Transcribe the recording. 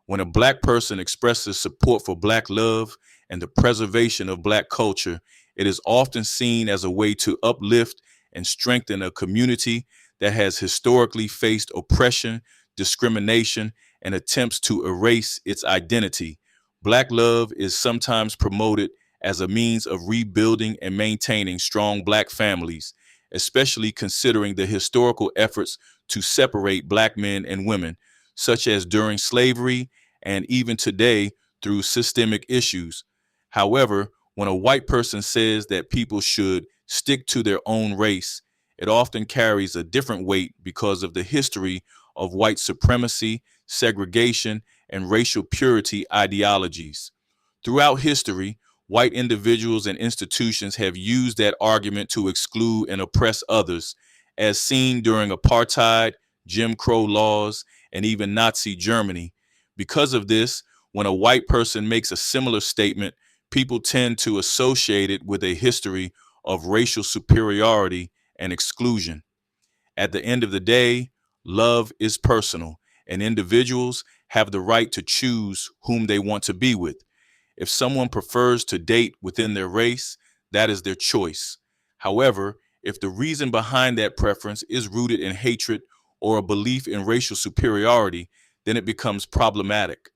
When a black person expresses support for black love and the preservation of black culture, it is often seen as a way to uplift and strengthen a community that has historically faced oppression, discrimination, and attempts to erase its identity. Black love is sometimes promoted as a means of rebuilding and maintaining strong black families, especially considering the historical efforts to separate black men and women, such as during slavery and even today through systemic issues. However, when a white person says that people should stick to their own race, it often carries a different weight because of the history of white supremacy, segregation, and racial purity ideologies. Throughout history, white individuals and institutions have used that argument to exclude and oppress others, as seen during apartheid, Jim Crow laws, and even Nazi Germany. Because of this, when a white person makes a similar statement, people tend to associate it with a history of racial superiority and exclusion. At the end of the day, love is personal, and individuals have the right to choose whom they want to be with. If someone prefers to date within their race, that is their choice. However, if the reason behind that preference is rooted in hatred or a belief in racial superiority, then it becomes problematic.